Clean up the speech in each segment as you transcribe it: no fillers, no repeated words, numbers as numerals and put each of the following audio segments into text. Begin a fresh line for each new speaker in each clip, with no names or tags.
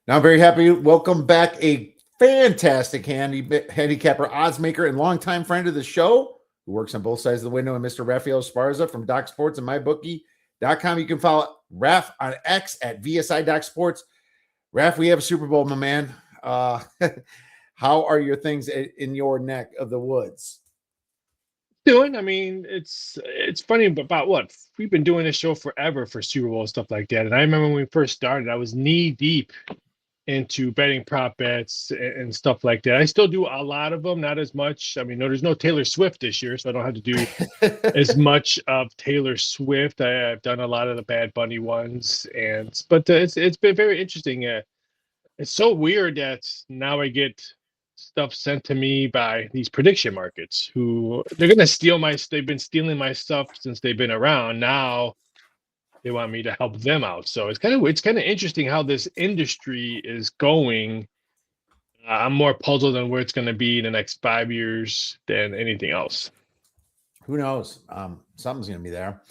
Now I'm very happy. Welcome back, a fantastic handicapper, odds maker, and longtime friend of the show who works on both sides of the window, and Mr. Raphael Esparza from Doc Sports and MyBookie.com. You can follow Raph on X at VSI Doc Sports. Raph, we have a Super Bowl, my man. How are your things in your neck of the woods?
Doing. I mean, it's funny about what we've been doing this show forever for Super Bowl stuff like that. And I remember when we first started, I was knee deep into betting prop bets and stuff like that. I still do a lot of them, not as much. I mean, no, there's no Taylor Swift this year, so I don't have to do as much of Taylor Swift. I've done a lot of the Bad Bunny ones, but it's been very interesting. It's so weird that now I get stuff sent to me by these prediction markets who they're gonna steal my they've been stealing my stuff since they've been around. Now they want me to help them out. So it's kind of interesting how this industry is going. I'm more puzzled on where it's going to be in the next 5 years than anything else.
Who knows? Something's going to be there.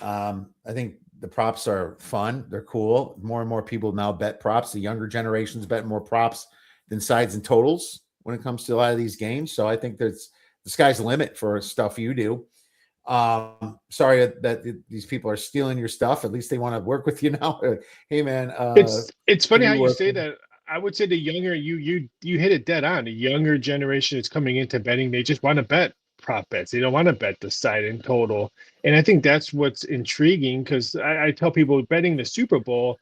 I think the props are fun. They're cool. More and more people now bet props. The younger generations bet more props than sides and totals when it comes to a lot of these games. So I think there's the sky's the limit for stuff you do. Sorry that these people are stealing your stuff. At least they want to work with you now. Hey man,
It's
can
funny how
you
you say that. I would say the younger you hit it dead on. The younger generation is coming into betting. They just want to bet prop bets. They don't want to bet the side in total. And I think that's what's intriguing because I tell people betting the Super Bowl,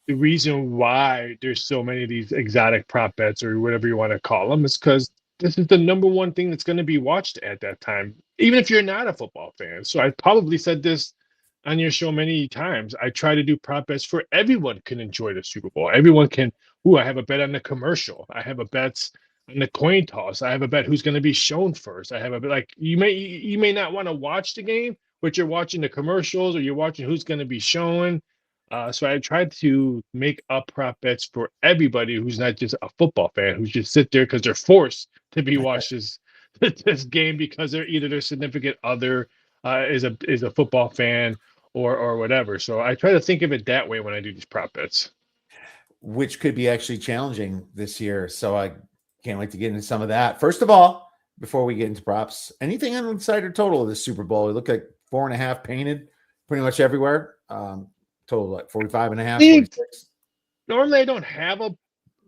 the reason why there's so many of these exotic prop bets or whatever you want to call them is because this is the number one thing that's going to be watched at that time, even if you're not a football fan. So I probably said this on your show many times. I try to do prop bets for everyone can enjoy the Super Bowl. Everyone can. Ooh, I have a bet on the commercial. I have a bet on the coin toss. I have a bet who's going to be shown first. I have a bet like you may not want to watch the game, but you're watching the commercials or you're watching who's going to be shown. So I tried to make up prop bets for everybody who's not just a football fan, who's just sit there because they're forced to be watched this game because they're either their significant other is a football fan or whatever. So I try to think of it that way when I do these prop bets.
which could be actually challenging this year. So I can't wait to get into some of that. First of all, before we get into props, anything on insider total of the Super Bowl? It looked like 4.5 painted pretty much everywhere. Total like 45 and a half,
think
46.
normally I don't have a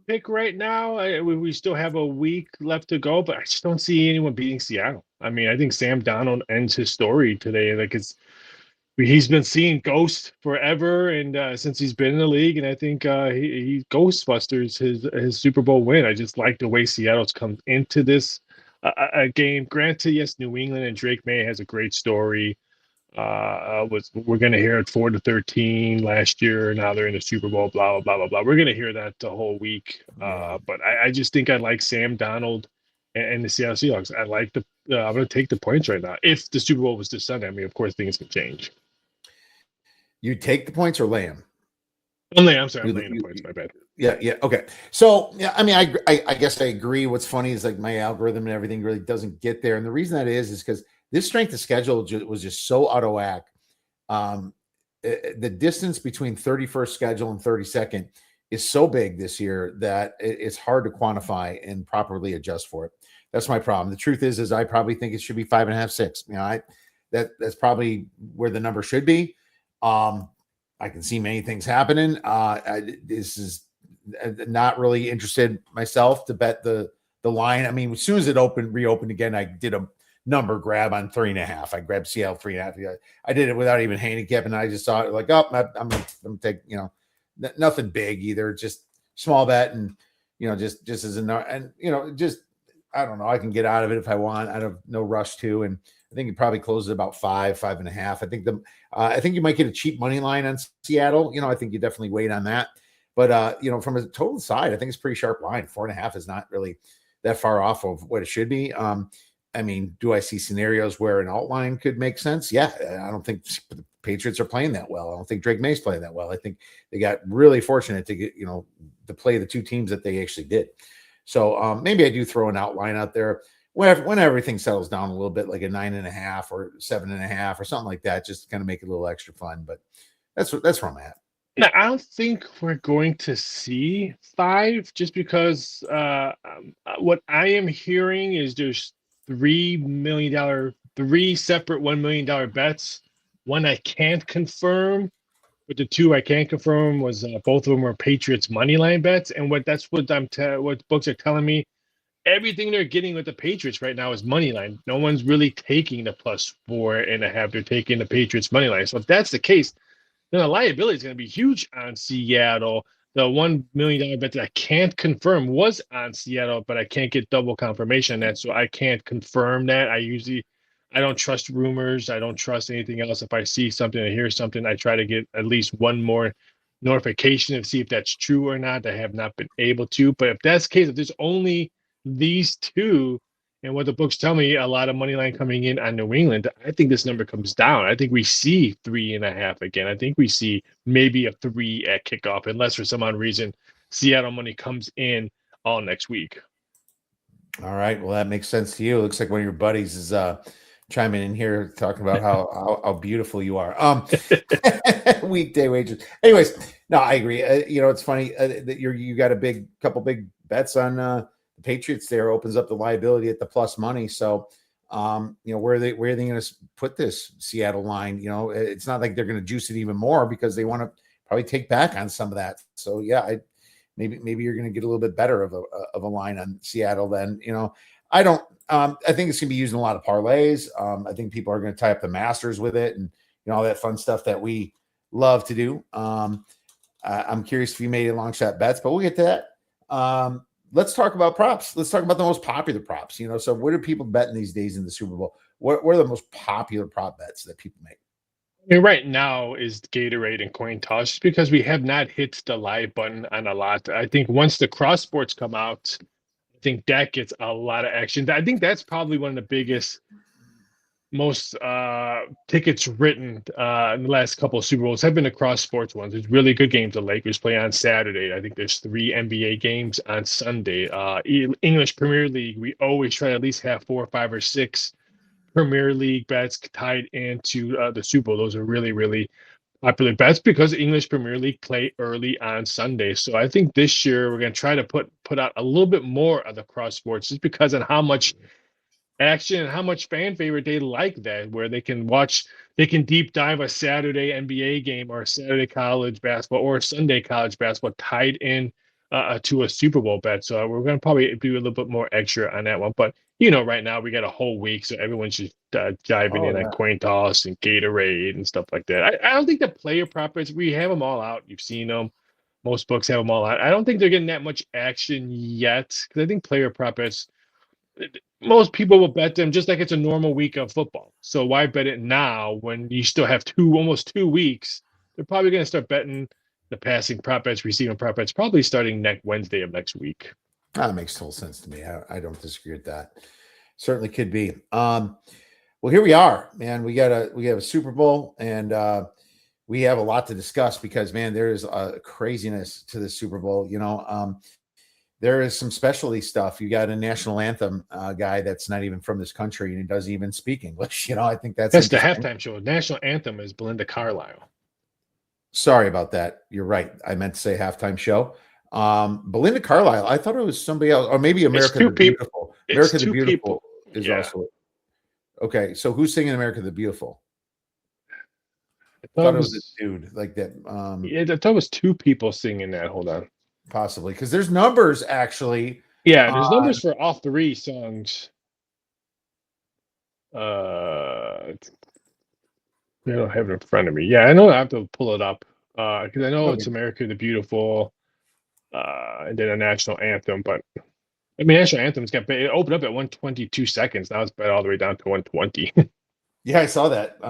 pick right now. We still have a week left to go, but I just don't see anyone beating Seattle. I mean, I think Sam Donald ends his story today. Like he's been seeing ghosts forever, and since he's been in the league, and I think he Ghostbusters his Super Bowl win. I just like the way Seattle's come into this game. Granted, yes, New England and Drake May has a great story. We're going to hear it 4-13 last year. Now they're in the Super Bowl. Blah blah blah blah blah. We're going to hear that the whole week.
Yeah.
But I just think I like Sam Donald and the Seattle Seahawks. I like the. I'm going to take the points right now. If the Super Bowl was this Sunday, I mean, of course things can change.
You take the points or lay them?
I'm sorry, I'm laying the points. My bad.
Yeah, yeah. Okay. So, yeah, I mean, I guess I agree. What's funny is like my algorithm and everything really doesn't get there. And the reason that is because this strength of schedule was just so out of whack. The distance between 31st schedule and 32nd is so big this year that it's hard to quantify and properly adjust for it. That's my problem. The truth is I probably think it should be 5.5, 6. You know, that's probably where the number should be. I can see many things happening. This is not really interested myself to bet the line. I mean, as soon as it reopened again, I did a number grab on 3.5. I grabbed Seattle 3.5. I did it without even handicapping. I just saw it like, oh, I'm gonna take, nothing big either, just small bet, and just as a, and just I don't know. I can get out of it if I want. I have no rush to, and I think it probably closes about 5.5. I think you might get a cheap money line on Seattle. I think you definitely wait on that. But from a total side, I think it's a pretty sharp line. 4.5 is not really that far off of what it should be. I mean, do I see scenarios where an alt line could make sense? Yeah, I don't think the Patriots are playing that well. I don't think Drake May's playing that well. I think they got really fortunate to get to play the two teams that they actually did. So maybe I do throw an outline out there when everything settles down a little bit, like a 9.5 or 7.5 or something like that, just to kind of make it a little extra fun. But that's where I'm at.
No, I don't think we're going to see five just because what I am hearing is there's three separate $1 million bets. One I can't confirm, but the two I can confirm was both of them were Patriots money line bets. And what books are telling me, everything they're getting with the Patriots right now is money line. No one's really taking the +4.5. They're taking the Patriots money line. So if that's the case, then the liability is going to be huge on Seattle. The $1 million bet that I can't confirm was on Seattle, but I can't get double confirmation on that, so I can't confirm that. I don't trust rumors. I don't trust anything else. If I see something or hear something, I try to get at least one more notification and see if that's true or not. I have not been able to, but if that's the case, if there's only these two, and what the books tell me, a lot of money line coming in on New England, I think this number comes down. I think we see 3.5 again. I think we see maybe a 3 at kickoff, unless for some odd reason Seattle money comes in all next week.
All right. Well, that makes sense to you. It looks like one of your buddies is chiming in here talking about how beautiful you are. Weekday wages. Anyways, no, I agree. It's funny that you got a couple big bets on the Patriots there, opens up the liability at the plus money. So where are they going to put this Seattle line? It's not like they're going to juice it even more because they want to probably take back on some of that. So yeah, maybe you're going to get a little bit better of a line on Seattle then. I don't. I think it's going to be used in a lot of parlays. I think people are going to tie up the Masters with it and all that fun stuff that we love to do. I'm curious if you made any long shot bets, but we'll get to that. Let's talk about props. Let's talk about the most popular props. So what are people betting these days in the Super Bowl? What are the most popular prop bets that people make?
I mean, right now is Gatorade and coin toss just because we have not hit the live button on a lot. I think once the cross sports come out, I think that gets a lot of action. I think that's probably one of the biggest, most tickets written in the last couple of Super Bowls have been the cross sports ones. There's really good games. The Lakers play on Saturday. I think there's 3 NBA games on Sunday. English Premier League, we always try to at least have 4 or 5 or 6 Premier League bets tied into the Super Bowl. Those are really, really popular bets because English Premier League play early on Sunday. So I think this year we're going to try to put out a little bit more of the cross sports just because of how much action and how much fan favorite they like that, where they can deep dive a Saturday NBA game or a Saturday college basketball or a Sunday college basketball tied in to a Super Bowl bet. So we're going to probably do a little bit more extra on that one. But right now we got a whole week, so everyone's just diving in on coin toss and Gatorade and stuff like that. I don't think the player prop bets, we have them all out. You've seen them. Most books have them all out. I don't think they're getting that much action yet because I think player prop bets, most people will bet them just like it's a normal week of football. So why bet it now when you still have almost 2 weeks? They're probably going to start betting the passing prop bets, receiving prop bets, probably starting next Wednesday of next week.
That makes total sense to me. I don't disagree with that. Certainly could be. Well, here we are, man. We have a Super Bowl, and we have a lot to discuss because, man, there is a craziness to the Super Bowl. There is some specialty stuff. You got a national anthem guy that's not even from this country and he doesn't even speak English. I think that's
the halftime show. National anthem is Belinda Carlisle.
Sorry about that. You're right. I meant to say halftime show. Belinda Carlisle. I thought it was somebody else, or maybe America the Beautiful. America the Beautiful is also okay. So who's singing America the Beautiful? I thought it was a dude like that.
I thought it was 2 people singing that. Hold on.
Possibly because there's numbers actually.
Yeah, there's numbers for all 3 songs. I don't have it in front of me. Yeah, I know I have to pull it up because I know it's America the Beautiful, and then a national anthem. But I mean, national anthem's it opened up at 122 seconds. Now it's bet all the way down to 120.
Yeah, I saw that.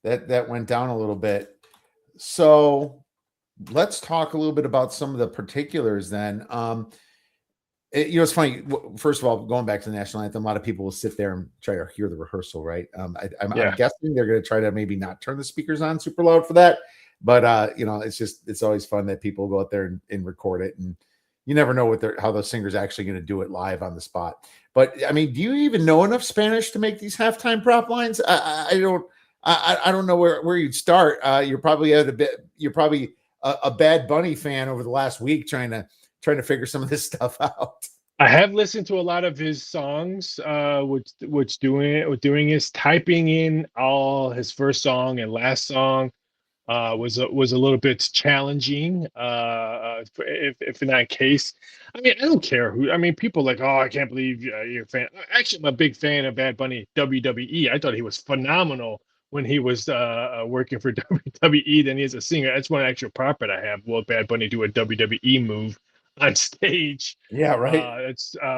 That went down a little bit. So let's talk a little bit about some of the particulars then. It's funny. First of all, going back to the national anthem, a lot of people will sit there and try to hear the rehearsal, right? I'm guessing they're going to try to maybe not turn the speakers on super loud for that. But, it's always fun that people go out there and record it. And you never know how the singer's actually going to do it live on the spot. But, I mean, do you even know enough Spanish to make these halftime prop lines? I don't know where you'd start. You're probably a Bad Bunny fan over the last week trying to figure some of this stuff out.
I have listened to a lot of his songs, which doing is typing in all his first song and last song was a little bit challenging. If in that case, I mean, I don't care who. I mean, people like, oh, I can't believe you're a fan. Actually, I'm a big fan of Bad Bunny WWE. I thought he was phenomenal when he was working for WWE than he is a singer. That's one actual prop bet I have. Will Bad Bunny do a WWE move on stage?
Yeah, right.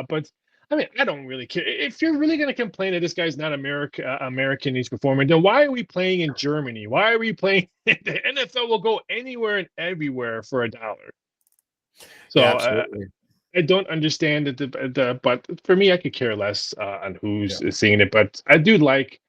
But I mean, I don't really care. If you're really going to complain that this guy's not American, he's performing, then why are we playing in Germany? Why are we playing? The NFL will go anywhere and everywhere for $1. So
Yeah, absolutely.
I don't understand it. But for me, I could care less on who's
Yeah.
singing it. But I do like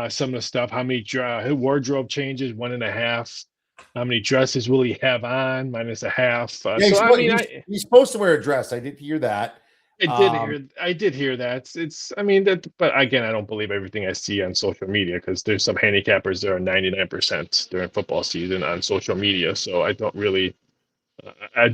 some of the stuff. How many wardrobe changes? 1.5. How many dresses will he have on? -0.5.
Yeah,
So I mean,
he's supposed to wear a dress. I did hear that.
I did hear that. I mean that, but again, I don't believe everything I see on social media because there's some handicappers that are 99% during football season on social media. So I don't really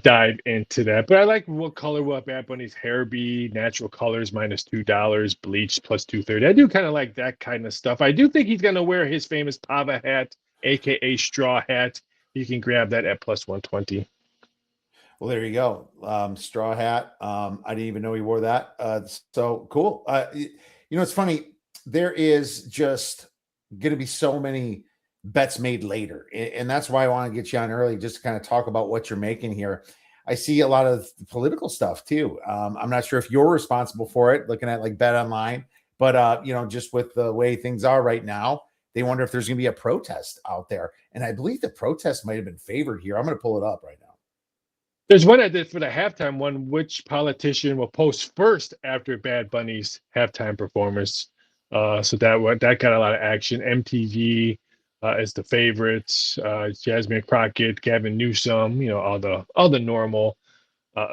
dive into that. But I like what color will Bad Bunny's hair be? Natural colors -$2, bleach +230. I do kind of like that kind of stuff. I do think he's gonna wear his famous pava hat, aka straw hat. You can grab that at +120.
Well, there you go. Straw hat. I didn't even know he wore that. So cool. It's funny. There is just going to be so many bets made later, and that's why I want to get you on early, just to kind of talk about what you're making here. I see a lot of political stuff too. I'm not sure if you're responsible for it, looking at like Bet Online, but just with the way things are right now, they wonder if there's going to be a protest out there, and I believe the protest might have been favored here. I'm going to pull it up right now.
There's one I did for the halftime one. Which politician will post first after Bad Bunny's halftime performance? So that got a lot of action. MTV is the favorites. Jasmine Crockett, Gavin Newsom. All the normal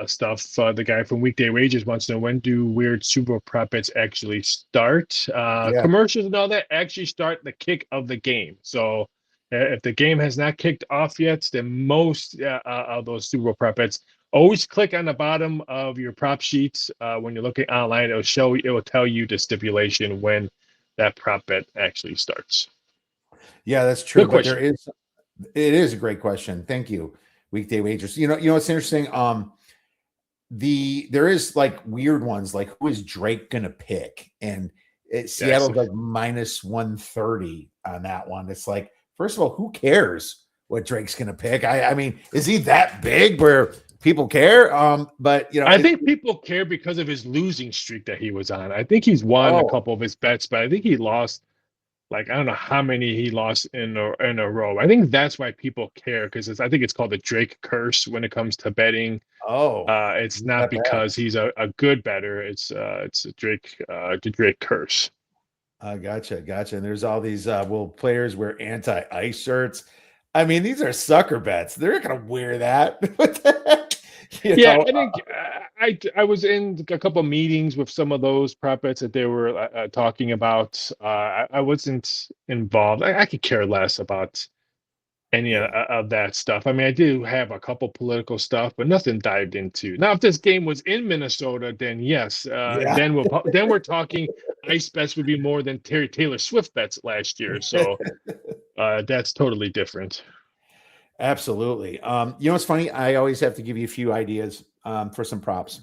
stuff. The guy from Weekday Wages wants to know, when do weird Super Bowl prop bets actually start?
Yeah.
Commercials and all that actually start the kick of the game. So if the game has not kicked off yet, then most of those Super Bowl prop bets, always click on the bottom of your prop sheets when you're looking online. It will tell you the stipulation when that prop bet actually starts.
Yeah, that's true.
Good
But
question.
it is a great question. Thank you, Weekday Wagers. It's interesting. There is like weird ones, like who is Drake gonna pick? And Seattle's like -130 on that one. It's like, first of all, who cares what Drake's gonna pick? I mean, is he that big where people care? But
I think people care because of his losing streak that he was on. I think he's won a couple of his bets, but I think he lost, like, I don't know how many he lost in a row. I think that's why people care, because I think it's called the Drake curse when it comes to betting. It's not because he's a good bettor. It's a the Drake curse.
Gotcha. And there's all these will players wear anti-ice shirts. I mean, these are sucker bets. They're not gonna wear that. What the heck?
I think I was in a couple of meetings with some of those prop bets that they were talking about. I wasn't involved. I could care less about any of that stuff. I mean, I do have a couple political stuff, but nothing dived into. Now, if this game was in Minnesota, then yes, then we're talking ice bets would be more than Taylor Swift bets last year. So that's totally different.
Absolutely. It's funny. I always have to give you a few ideas for some props,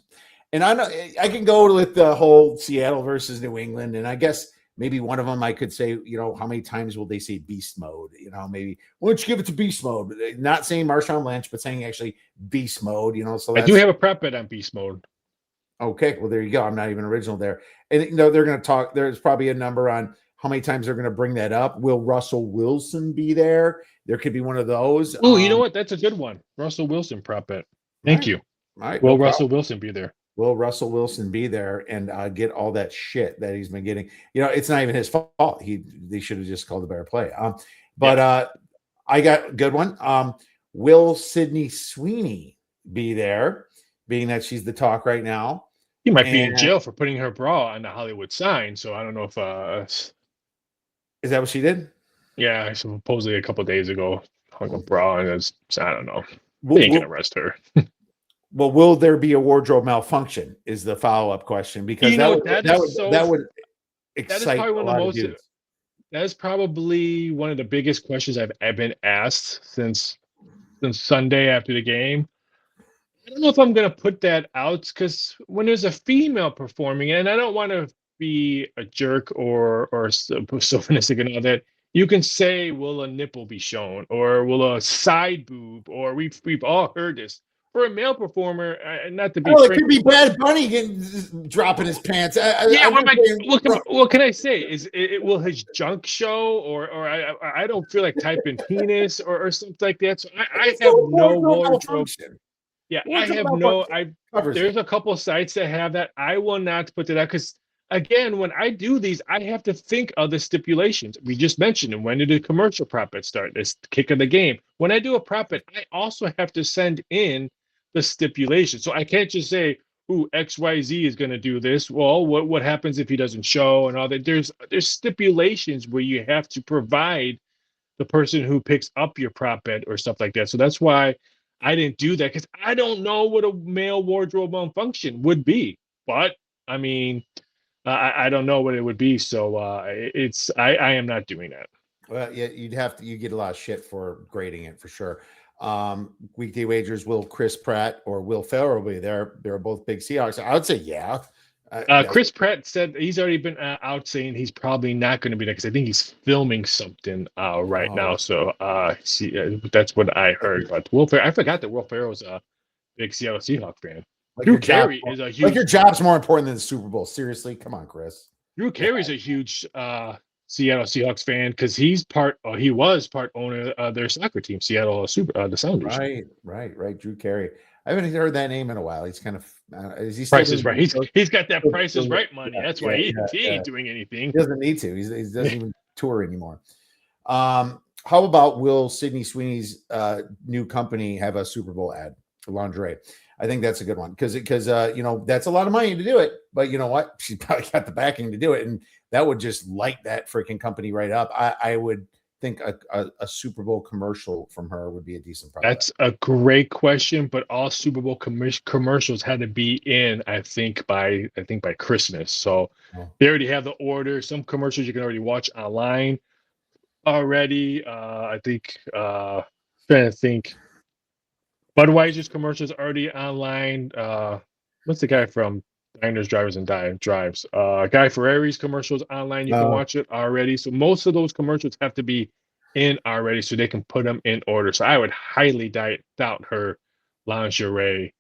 and I know I can go with the whole Seattle versus New England, and I guess maybe one of them I could say, how many times will they say beast mode? Maybe why don't you give it to beast mode? Not saying Marshawn Lynch, but saying actually beast mode. So
I do have a prop bet on beast mode.
Okay, well there you go. I'm not even original there, and they're going to talk. There's probably a number on how many times they're going to bring that up. Will Russell Wilson be there? There could be one of those.
Oh, you know what? That's a good one. Russell Wilson prop bet. Thank you.
All right.
Will Russell Wilson be there?
Will Russell Wilson be there and get all that shit that he's been getting? It's not even his fault. They should have just called a better play. I got a good one. Will Sydney Sweeney be there, being that she's the talk right now?
He might be in jail for putting her bra on the Hollywood sign. So I don't know if
is that what she did?
Yeah, supposedly a couple of days ago. hung a bra and I don't know.
Will,
They ain't gonna
will,
arrest her.
well, will there be a wardrobe malfunction? Is the follow up question, because
You know, that is so.
that would
That is
excite
probably
a
one of the
lot of
most.
dudes.
That is probably one of the biggest questions I've been asked since Sunday after the game. I don't know if I'm gonna put that out because when there's a female performing, and I don't want to be a jerk or chauvinistic and all that. You can say, "Will a nipple be shown?" or "Will a side boob?" or we've all heard this. For a male performer, not to be
Oh, it could
frank,
be Bad Bunny dropping his pants.
yeah.
I'm
What am
just
I?
saying,
What can I say? Is will his junk show, or I don't feel like typing penis or something like that. So I
it's
have
still a
no
wardrobe
wardrobe.
malfunction.
Yeah, I
Wardrobe
have no.
malfunction
I
covers it.
There's a couple sites that have that. I will not put that out because again, when I do these, I have to think of the stipulations. We just mentioned them. When did the commercial prop bet start? This kick of the game. When I do a prop bet, I also have to send in the stipulations. So I can't just say, "Ooh, XYZ is going to do this." Well, what happens if he doesn't show and all that? There's stipulations where you have to provide the person who picks up your prop bet or stuff like that. So that's why I didn't do that because I don't know what a male wardrobe malfunction would be. But I mean, I don't know what it would be. So I am not doing that.
Well, yeah, you get a lot of shit for grading it for sure. Weekday wagers, will Chris Pratt or Will Ferrell be there? They're both big Seahawks. I would say yeah.
Chris Pratt said he's already been out saying he's probably not going to be there because I think he's filming something right now. So that's what I heard. But Will Ferrell, I forgot that Will Ferrell's a big Seattle Seahawks fan.
like
Drew
your job,
Carey is a
like your
huge.
job's more important than the Super Bowl. Seriously, come on, Chris.
Drew Carey's a huge Seattle Seahawks fan because he was part owner of their soccer team, Seattle the Sounders.
Right. Drew Carey. I haven't heard that name in a while. He's kind of is he still
Price is
doing?
right. He's got that Price is Right money. That's why he
Yeah.
ain't doing anything.
He doesn't need to. He doesn't even tour anymore. How about will Sydney Sweeney's new company have a Super Bowl ad for lingerie? I think that's a good one because that's a lot of money to do it. But you know what? She's probably got the backing to do it, and that would just light that freaking company right up. I would think a Super Bowl commercial from her would be a decent product.
That's a great question, but all Super Bowl commercials had to be in, I think by Christmas. So they already have the order. Some commercials you can already watch online already. I think trying to think. Budweiser's commercials already online. What's the guy from Diners, Drivers, and Drives? Guy Ferrari's commercials online. You can watch it already. So most of those commercials have to be in already, so they can put them in order. So I would highly doubt her lingerie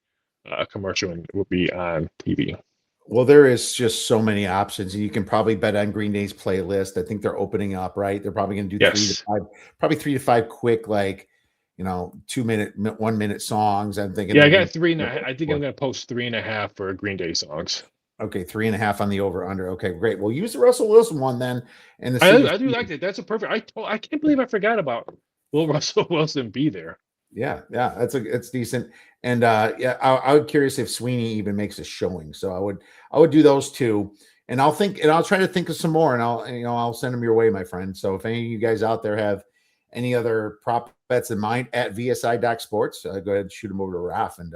commercial will be on TV.
Well, there is just so many options, and you can probably bet on Green Day's playlist. I think they're opening up, right? They're probably going to do 3 to 5 quick, 2-minute, 1-minute songs. I'm thinking.
Yeah, I got 3.5. I think I'm going to post 3.5 for Green Day songs.
Okay, 3.5 on the over under. Okay, great. We'll use the Russell Wilson one then. And
I do like that. That's a perfect. I can't believe I forgot about. Will Russell Wilson be there?
Yeah, it's decent. And I would curious if Sweeney even makes a showing. So I would do those two, and I'll try to think of some more, and I'll send them your way, my friend. So if any of you guys out there have any other prop bets in mind at VSI.sports, go ahead and shoot them over to Raph, and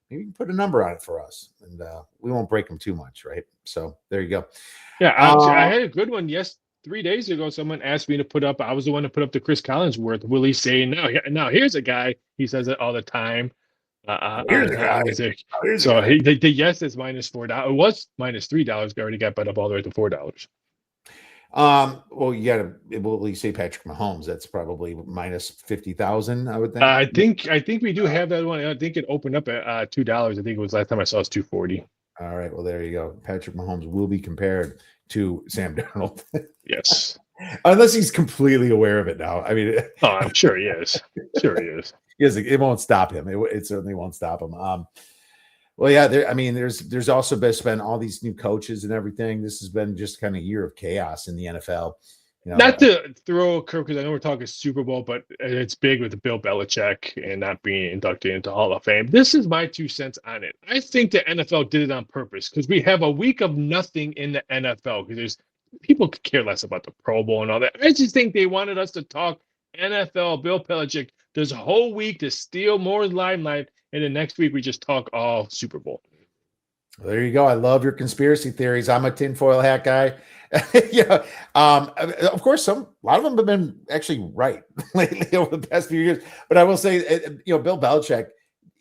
maybe you can put a number on it for us, and we won't break them too much, right? So there you go.
Yeah, I had a good one. Yes, 3 days ago, someone asked me to put up. I was the one to put up the Chris Collinsworth. Will he say now? Here's a guy. He says it all the time.
Here's a guy.
So the yes is -$4. It was -$3. Already got bet up all the way to $4.
Well, you gotta. Will he say Patrick Mahomes? That's probably -50,000. I would think.
I think we do have that one. I think it opened up at $2. I think it was last time I saw it was $2.40.
All right. Well, there you go. Patrick Mahomes will be compared to Sam Darnold.
Yes.
Unless he's completely aware of it now. I mean,
I'm sure he is. Sure he is.
It won't stop him. It certainly won't stop him. Well, yeah. There's also been all these new coaches and everything. This has been just kind of a year of chaos in the NFL.
Not to throw a curve, because I know we're talking Super Bowl, but it's big with the Bill Belichick and not being inducted into Hall of Fame. This is my 2 cents on it. I think the NFL did it on purpose because we have a week of nothing in the NFL because people could care less about the Pro Bowl and all that. I just think they wanted us to talk NFL, Bill Belichick, There's a whole week to steal more limelight, and then next week we just talk all Super Bowl.
There you go. I love your conspiracy theories. I'm a tinfoil hat guy. Yeah. Of course, a lot of them have been actually right lately over the past few years. But I will say, Bill Belichick,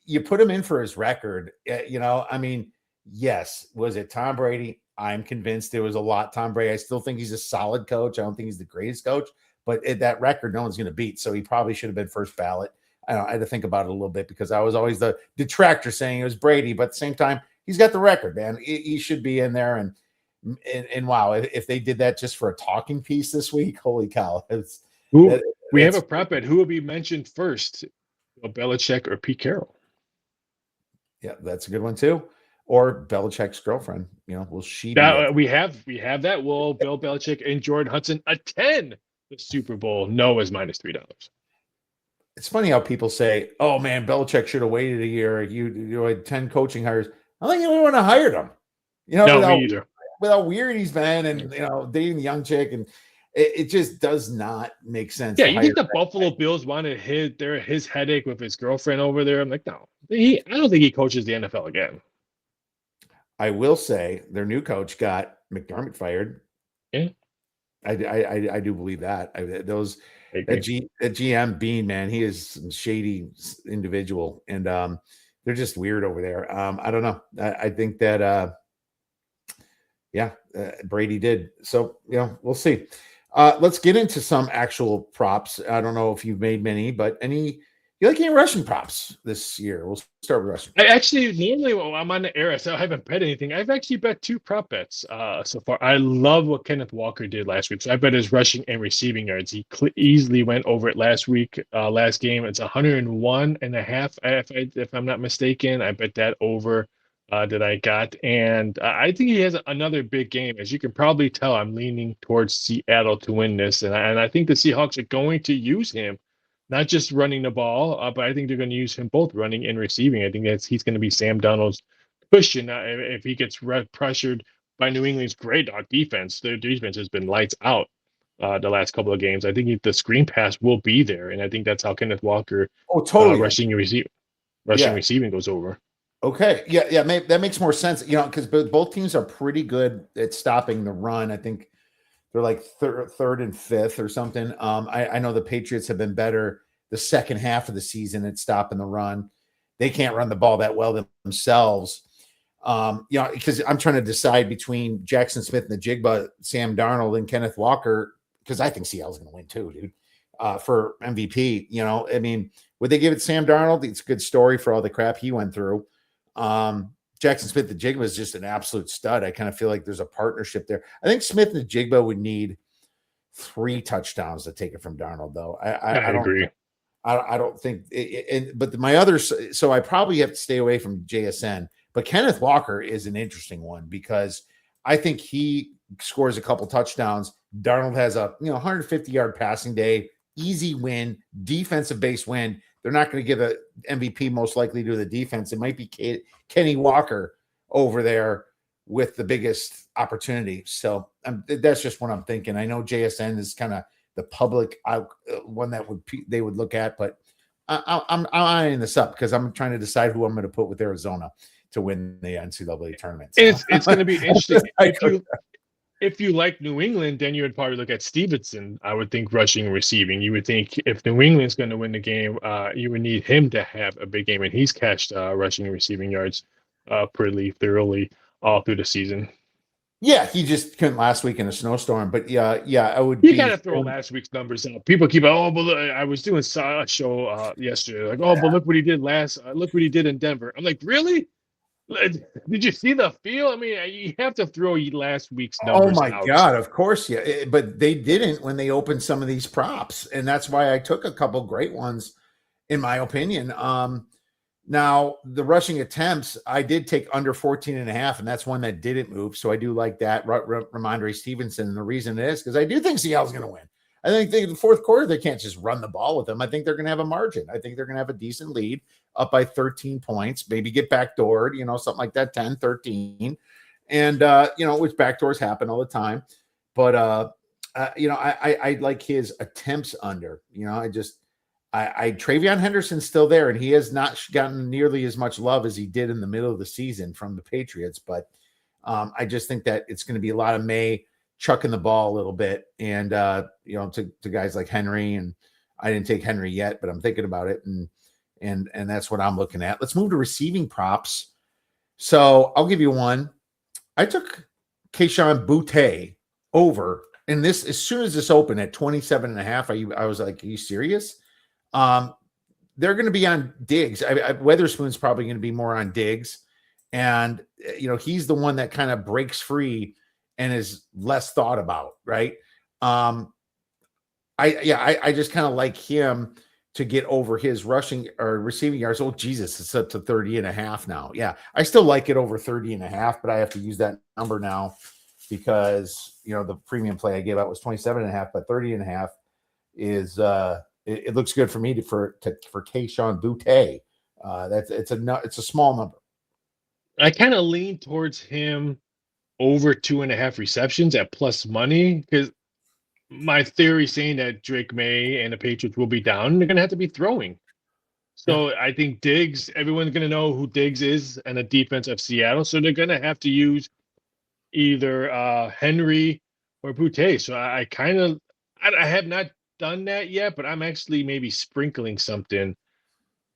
you put him in for his record. I mean, yes, was it Tom Brady? I'm convinced it was a lot Tom Brady. I still think he's a solid coach. I don't think he's the greatest coach, but that record, no one's going to beat. So he probably should have been first ballot. I had to think about it a little bit because I was always the detractor saying it was Brady, but at the same time, he's got the record, man. He should be in there. And wow, if they did that just for a talking piece this week, holy cow!
We have a prop bet. Who will be mentioned first, Belichick or Pete Carroll?
Yeah, that's a good one too. Or Belichick's girlfriend. Will she be?
We have that. Will Bill Belichick and Jordan Hudson attend the Super Bowl? No is -$3.
It's funny how people say, "Oh man, Belichick should have waited a year. You had 10 coaching hires." I think anyone would have hired him.
No, me either.
With how weird he's been, and dating the young chick, and it just does not make sense.
Yeah, you think the Buffalo Bills wanted his headache with his girlfriend over there? I'm like, no, I don't think he coaches the NFL again.
I will say their new coach got McDermott fired.
Yeah,
I do believe that. That GM Bean, man, he is some shady individual, and they're just weird over there. I don't know. I think that Brady did. So we'll see. Let's get into some actual props. I don't know if you've made many, but you like any Russian props this year? We'll start with Russian.
I actually normally I'm on the air, so I haven't bet anything. I've actually bet 2 prop bets so far. I love what Kenneth Walker did last week. So I bet his rushing and receiving yards. He easily went over it last week. Last game, it's 101.5. If I'm not mistaken, I bet that over that I got, and I think he has another big game. As you can probably tell, I'm leaning towards Seattle to win this, and I think the Seahawks are going to use him. Not just running the ball, but I think they're going to use him both running and receiving. I think he's going to be Sam Darnold's cushion if he gets pressured by New England's great defense. Their defense has been lights out the last couple of games. I think the screen pass will be there, and I think that's how Kenneth Walker rushing receiving goes over.
Okay, yeah, that makes more sense. Because both teams are pretty good at stopping the run. I think they're like third and fifth or something. I know the Patriots have been better the second half of the season at stopping the run. They can't run the ball that well themselves. Because I'm trying to decide between Jackson Smith and the Jigba, Sam Darnold, and Kenneth Walker, because I think Seattle's going to win too, dude, for MVP. I mean, would they give it Sam Darnold? It's a good story for all the crap he went through. Jackson Smith and Jigba is just an absolute stud. I kind of feel like there's a partnership there. I think Smith and Jigba would need 3 touchdowns to take it from Darnold, though. I don't agree. I don't think. But my others, so I probably have to stay away from JSN. But Kenneth Walker is an interesting one because I think he scores a couple touchdowns. Darnold has a 150-yard passing day, easy win, defensive base win. They're not going to give a MVP most likely to the defense. It might be Kenny Walker over there with the biggest opportunity. So that's just what I'm thinking. I know JSN is kind of the public one that they would look at, but I'm eyeing this up because I'm trying to decide who I'm going to put with Arizona to win the NCAA tournament. So.
It's going to be interesting. If you like New England, then you would probably look at Stevenson. I would think rushing and receiving. You would think if New England's going to win the game, you would need him to have a big game, and he's cashed rushing and receiving yards pretty thoroughly all through the season.
Yeah, he just couldn't last week in a snowstorm, but yeah, I would.
You got to throw last week's numbers out. People keep, but look, I was doing a show yesterday, like, but look what he did look what he did in Denver. I'm like, really? Did you see the field? I mean, you have to throw last week's numbers out.
Oh my God, of course, yeah. But they didn't when they opened some of these props, and that's why I took a couple great ones, in my opinion. Now the rushing attempts, I did take under 14.5, and that's one that didn't move. So I do like that. Ramondre Stevenson, and the reason is because I do think Seattle's going to win. I think the fourth quarter, they can't just run the ball with them. I think they're going to have a margin. I think they're going to have a decent lead up by 13 points, maybe get backdoored, something like that, 10, 13. And, which backdoors happen all the time. But, I like his attempts under, Travion Henderson's still there, and he has not gotten nearly as much love as he did in the middle of the season from the Patriots. But I just think that it's going to be a lot of May chucking the ball a little bit, and to guys like Henry. And I didn't take Henry yet, but I'm thinking about it, and that's what I'm looking at. Let's move to receiving props. So I'll give you one. I took Kayshon Boutte over, and this as soon as this opened at 27.5, I was like, are you serious? They're going to be on Diggs. Weatherspoon's probably going to be more on Diggs, and he's the one that kind of breaks free and is less thought about, right? I just kind of like him to get over his rushing or receiving yards. Oh, Jesus, it's up to 30.5 now. Yeah, I still like it over 30.5, but I have to use that number now because, the premium play I gave out was 27.5, but 30.5 is, it looks good for me for Kayshon Boutte. It's a small number.
I kind of lean towards him over 2.5 receptions at plus money because my theory saying that Drake May and the Patriots will be down. They're going to have to be throwing. So I think Diggs, everyone's going to know who Diggs is and the defense of Seattle. So they're going to have to use either Henry or Boutte. So I have not done that yet, but I'm actually maybe sprinkling something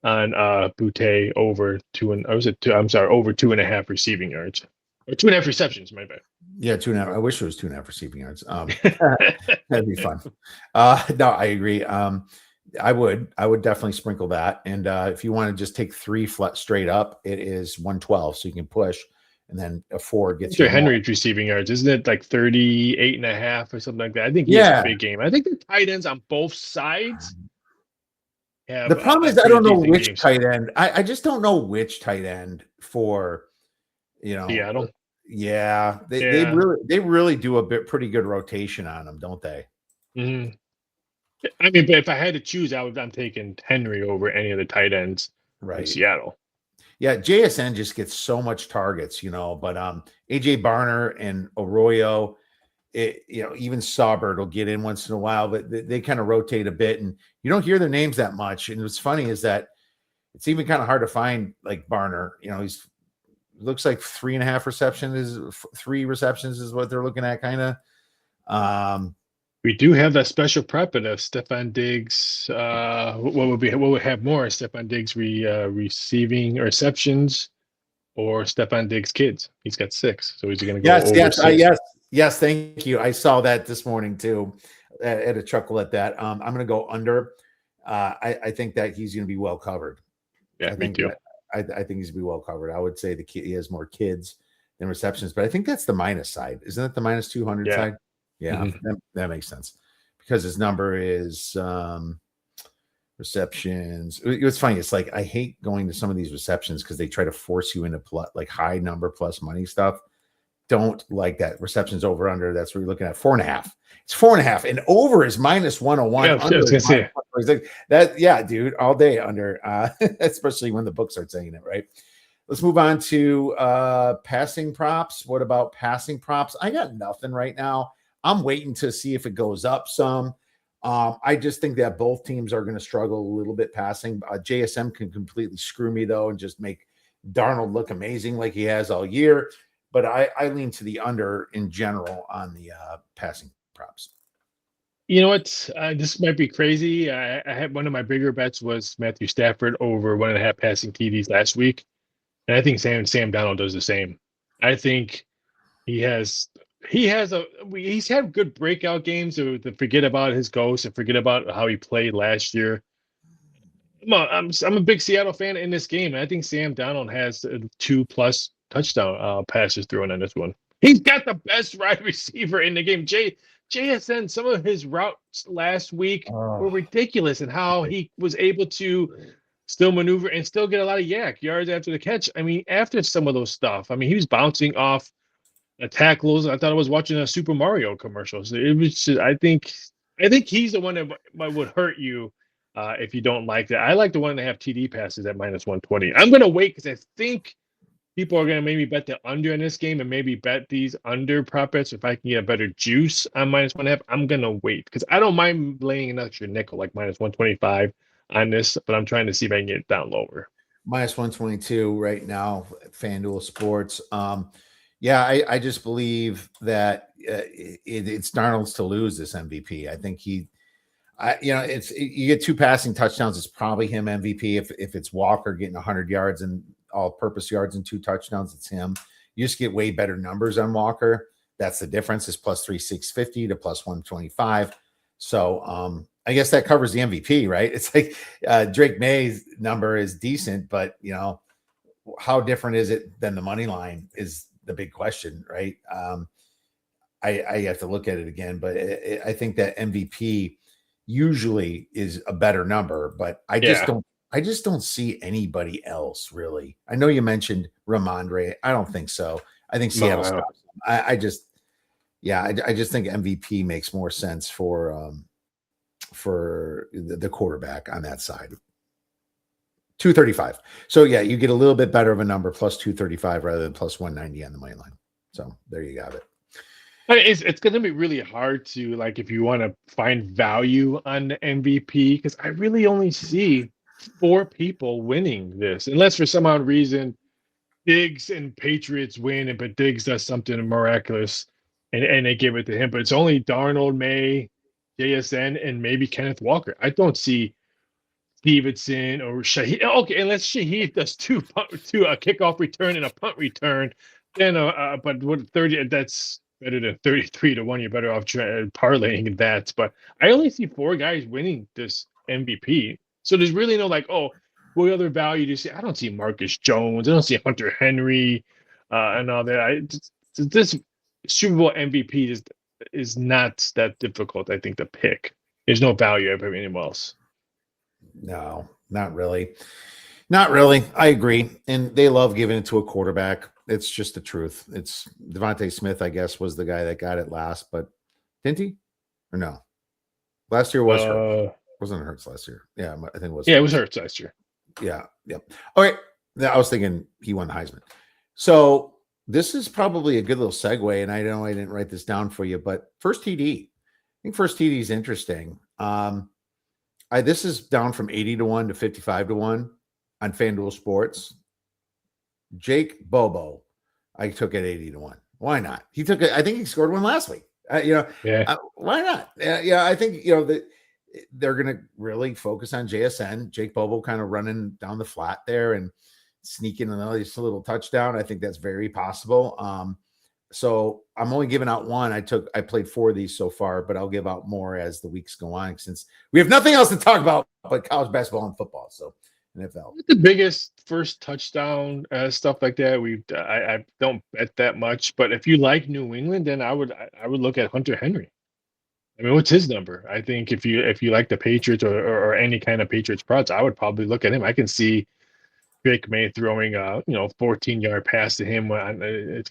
on Boutte over over 2.5 receiving yards. Or 2.5 receptions, my bad.
Yeah, 2.5. I wish it was 2.5 receiving yards. That'd be fun. No, I agree. I would definitely sprinkle that. And if you want to just take 3 straight up, it is 112. So you can push, and then a 4 gets you.
Henry's receiving yards, isn't it like 38.5 or something like that? I think he has a big game. I think the tight ends on both sides.
The problem is I don't know which tight end. I just don't know which tight end for.
Seattle.
Yeah, they really do a pretty good rotation on them, don't they?
Mm-hmm. I mean, but if I had to choose, I'm taking Henry over any of the tight ends in Seattle.
Yeah, JSN just gets so much targets, but AJ Barner and Arroyo, even Saubert will get in once in a while, but they kind of rotate a bit, and you don't hear their names that much. And what's funny is that it's even kind of hard to find like Barner. He's looks like 3.5 receptions 3 receptions is what they're looking at, kind of.
We do have that special prep of Stephon Diggs. What would have more? Stephon Diggs receiving receptions or Stephon Diggs kids? He's got 6, so he's going to go over 6.
Yes. Thank you. I saw that this morning too. I had a chuckle at that. I'm going to go under. I think that he's going to be well covered.
Yeah, me too.
I think he's going to be well covered. I would say he has more kids than receptions, but I think that's the minus side. Isn't it the minus 200 side? Yeah, mm-hmm. that makes sense because his number is receptions. It's funny. It's like I hate going to some of these receptions because they try to force you into like high number plus money stuff. Don't like that. Receptions over under. That's what you're looking at. 4.5. It's 4.5, and over is minus 101.
Yeah, I was gonna say
that. Yeah, dude, all day under. Especially when the books are saying it, right? Let's move on to passing props. What about passing props? I got nothing right now. I'm waiting to see if it goes up some. I just think that both teams are going to struggle a little bit passing. JSM can completely screw me, though, and just make Darnold look amazing like he has all year. But I lean to the under in general on the passing props.
You know what? This might be crazy. I had one of my bigger bets was Matthew Stafford over 1.5 passing TDs last week. And I think Sam Darnold does the same. I think he's had good breakout games to forget about his ghost and forget about how he played last year. I'm a big Seattle fan in this game, and I think Sam Darnold has 2+ touchdown passes thrown on this one. He's got the best wide receiver in the game. JSN, some of his routes last week were ridiculous, and how he was able to still maneuver and still get a lot of yards after the catch. I mean, after some of those stuff, I mean, he was bouncing off tackles. I thought I was watching a Super Mario commercial. So it was just, I think he's the one that would hurt you if you don't like that. I like the one that have TD passes at minus 120. I'm going to wait because I think people are going to maybe bet the under in this game and maybe bet these under prop bets. If I can get a better juice on minus 1.5, I'm going to wait because I don't mind laying an extra nickel like minus 125 on this, but I'm trying to see if I can get it down lower.
Minus 122 right now at FanDuel Sports. Yeah, I just believe that it's Darnold's to lose this MVP. I think you get 2 passing touchdowns. It's probably him MVP. If it's Walker getting 100 yards and all-purpose yards and 2 touchdowns, it's him. You just get way better numbers on Walker. That's the difference. Is plus 3,650 to plus 125. So I guess that covers the MVP, right? It's like Drake May's number is decent, but how different is it than the money line is the big question, right? I have to look at it again, but I think that MVP usually is a better number, but I just don't see anybody else really. I know you mentioned Ramondre. I don't think so. I think Seattle stops him. I just think MVP makes more sense for the quarterback on that side. 235. So yeah, you get a little bit better of a number, plus 235 rather than plus 190 on the money line. So there you got it.
It's going to be really hard to, like, if you want to find value on the MVP, because I really only see 4 people winning this, unless for some odd reason Diggs and Patriots win, but Diggs does something miraculous and they give it to him. But it's only Darnold, May, JSN, and maybe Kenneth Walker. I don't see Stevenson or Shaheed. Okay, unless Shaheed does two a kickoff return and a punt return, then but what 30? That's better than 33 to 1. You're better off parlaying that. But I only see 4 guys winning this MVP. So there's really no what other value do you see? I don't see Marcus Jones. I don't see Hunter Henry and all that. This Super Bowl MVP is not that difficult, I think, to pick. There's no value of anyone else.
No, not really. Not really. I agree. And they love giving it to a quarterback. It's just the truth. It's Devontae Smith, I guess, was the guy that got it last, but didn't he? Or no? Last year was Hurts. Wasn't Hurts last year? Yeah, I think it was.
Yeah, it was Hurts last year.
Yeah. Yep. All right. I was thinking he won the Heisman. So this is probably a good little segue. And I know I didn't write this down for you, but first TD. I think first TD is interesting. This is down from 80 to 1 to 55 to 1 on FanDuel Sports. Jake Bobo, I took at 80 to 1. Why not? He took it. I think he scored one last week. Why not? I think that they're going to really focus on JSN. Jake Bobo kind of running down the flat there and sneaking another little touchdown. I think that's very possible. So I'm only giving out one. I played 4 of these so far, but I'll give out more as the weeks go on since we have nothing else to talk about but college basketball and football. So NFL.
The biggest first touchdown stuff like that. I don't bet that much, but if you like New England, then I would look at Hunter Henry. I mean, what's his number? I think if you like the Patriots or any kind of Patriots prods, I would probably look at him. I can see Drake May throwing a 14-yard pass to him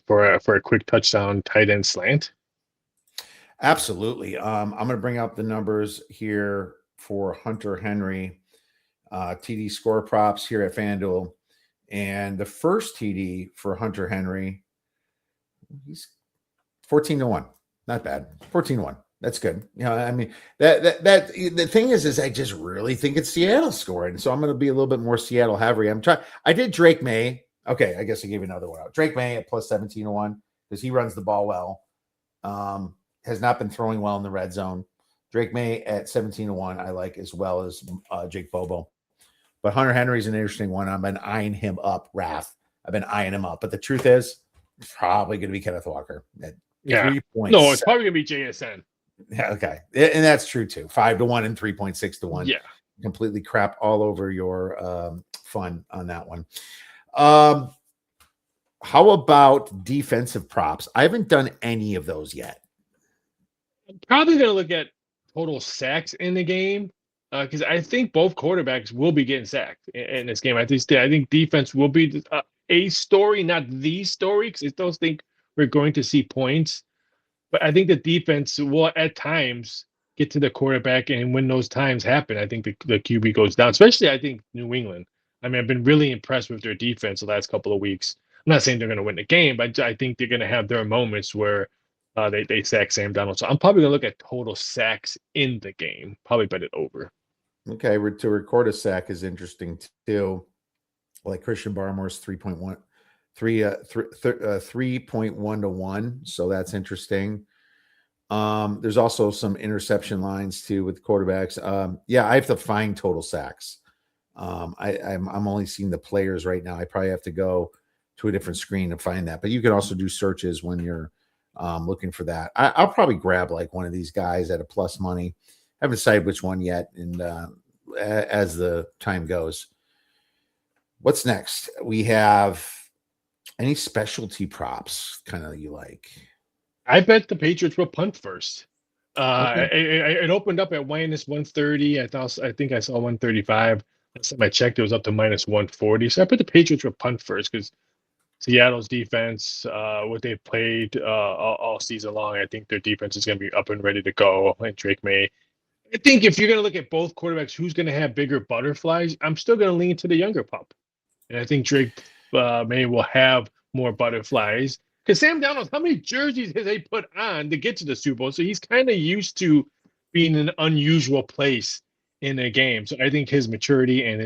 for a quick touchdown tight end slant.
Absolutely. I'm going to bring up the numbers here for Hunter Henry. TD score props here at FanDuel. And the first TD for Hunter Henry, he's 14 to 1. Not bad. 14 to 1. That's good. I mean, that the thing is I just really think it's Seattle scoring. So I'm going to be a little bit more Seattle heavy. I did Drake May. Okay, I guess I gave you another one out. Drake May at plus 17 to 1 because he runs the ball well. Has not been throwing well in the red zone. Drake May at 17 to 1, I like as well as Jake Bobo. But Hunter Henry's an interesting one. I've been eyeing him up, Raph. I've been eyeing him up. But the truth is, it's probably going to be Kenneth Walker at 3 points.
No, it's probably going to be JSN.
Yeah, okay. And that's true too. 5 to 1 and 3.6 to 1.
Yeah.
Completely crap all over your fun on that one. How about defensive props? I haven't done any of those yet.
I'm probably going to look at total sacks in the game because I think both quarterbacks will be getting sacked in this game. I think defense will be a story, not the story, because I still think we're going to see points. But I think the defense will at times get to the quarterback, and when those times happen, I think the QB goes down, especially I think New England. I mean, I've been really impressed with their defense the last couple of weeks. I'm not saying they're going to win the game, but I think they're going to have their moments where they sack Sam Darnold. So I'm probably going to look at total sacks in the game, probably bet it over.
Okay, to record a sack is interesting too. Like Christian Barmore's 3.1 to 1. So that's interesting. There's also some interception lines too with quarterbacks. Yeah, I have to find total sacks. I'm only seeing the players right now. I probably have to go to a different screen to find that. But you can also do searches when you're looking for that. I'll probably grab like one of these guys at a plus money. I haven't decided which one yet, and as the time goes. What's next? We have any specialty props kind of you like?
I bet the Patriots will punt first.
Okay.
It opened up at minus 130. I think I saw 135. Last time I checked, it was up to minus 140. So I put the Patriots will punt first because Seattle's defense, what they've played all season long, I think their defense is going to be up and ready to go. And Drake May. I think if you're going to look at both quarterbacks, who's going to have bigger butterflies, I'm still going to lean to the younger pup. And I think Drake May will have more butterflies. Because Sam Darnold, how many jerseys has he put on to get to the Super Bowl? So he's kind of used to being in an unusual place in a game. So I think his maturity and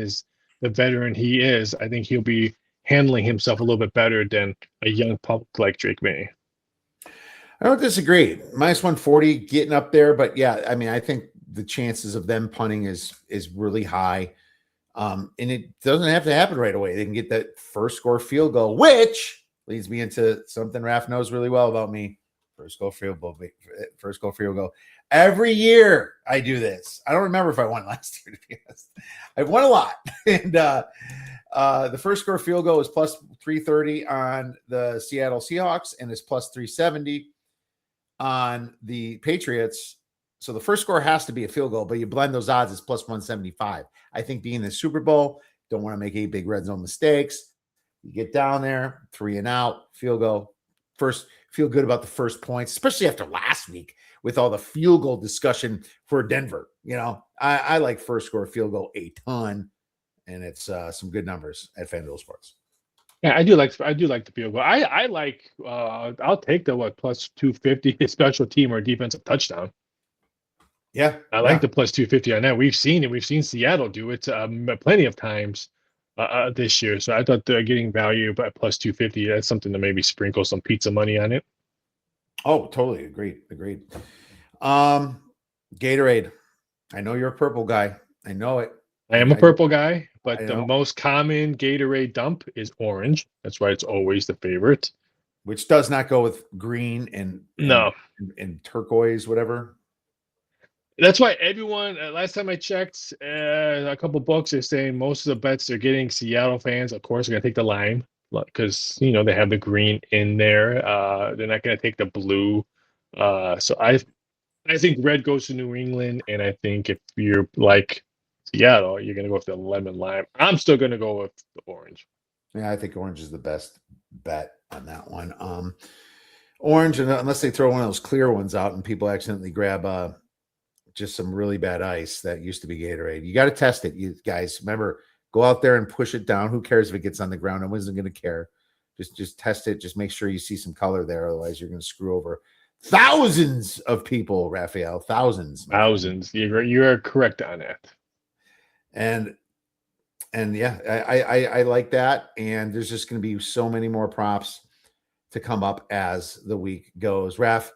the veteran he is, I think he'll be handling himself a little bit better than a young pup like Drake May.
I don't disagree. Minus 140 getting up there, but yeah, I mean, I think the chances of them punting is really high. And it doesn't have to happen right away. They can get that first score field goal, which leads me into something Raph knows really well about me. First goal field goal. Every year I do this. I don't remember if I won last year, to be honest. I've won a lot. And the first score field goal is plus 330 on the Seattle Seahawks and is plus 370 on the Patriots. So the first score has to be a field goal, but you blend those odds, it's plus 175. I think being the Super Bowl, don't want to make any big red zone mistakes. You get down there, 3 and out, field goal. First, feel good about the first points, especially after last week with all the field goal discussion for Denver. You know, I like first score field goal a ton, and it's some good numbers at FanDuel Sports.
Yeah, I do like the field goal. I like I'll take the plus 250 special team or defensive touchdown.
Yeah,
I like the plus 250 on that. We've seen it. We've seen Seattle do it plenty of times this year. So I thought they're getting value by plus 250. That's something to maybe sprinkle some pizza money on it.
Oh, totally agreed. Gatorade. I know you're a purple guy. I know it.
I am a purple guy, but the most common Gatorade dump is orange. That's why it's always the favorite.
Which does not go with green and turquoise, whatever.
That's why everyone, last time I checked, a couple books are saying most of the bets they're getting Seattle fans, of course, are going to take the lime because, you know, they have the green in there. They're not going to take the blue. So I think red goes to New England. And I think if you're like Seattle, you're going to go with the lemon lime. I'm still going to go with the orange.
Yeah, I think orange is the best bet on that one. Orange, unless they throw one of those clear ones out and people accidentally grab just some really bad ice that used to be Gatorade. You got to test it, you guys. Remember, go out there and push it down. Who cares if it gets on the ground? No one's going to care. Just test it. Just make sure you see some color there. Otherwise, you're going to screw over thousands of people, Raphael. Thousands.
You're correct on that.
And yeah, I like that. And there's just going to be so many more props to come up as the week goes. Raph,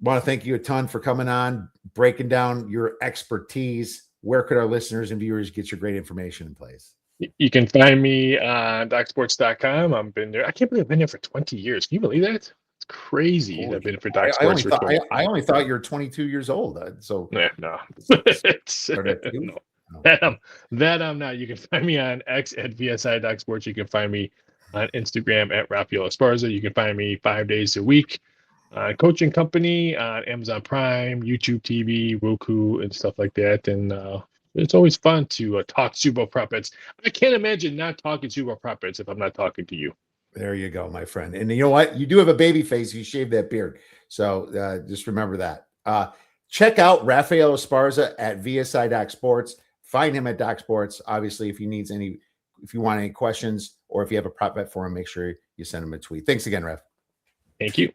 want to thank you a ton for coming on, breaking down your expertise. Where could our listeners and viewers get your great information in place?
You can find me on DocSports.com. I've been there. I can't believe I've been there for 20 years. Can you believe that? It's crazy. I've been for Doc Sports for 20 years.
I only thought you were 22 years old. So
no. That I'm not. You can find me on X at VSI Doc Sports. You can find me on Instagram at Raphael Esparza. You can find me 5 days a week coaching company on Amazon Prime, YouTube TV, Roku, and stuff like that. And it's always fun to talk Super Bowl prop bets. I can't imagine not talking Super Bowl prop bets if I'm not talking to you.
There you go, my friend. And you know what? You do have a baby face. You shaved that beard. So just remember that. Check out Raphael Esparza at VSI Doc Sports. Find him at Doc Sports. Obviously, if you want any questions or if you have a prop bet for him, make sure you send him a tweet. Thanks again, Raph.
Thank you.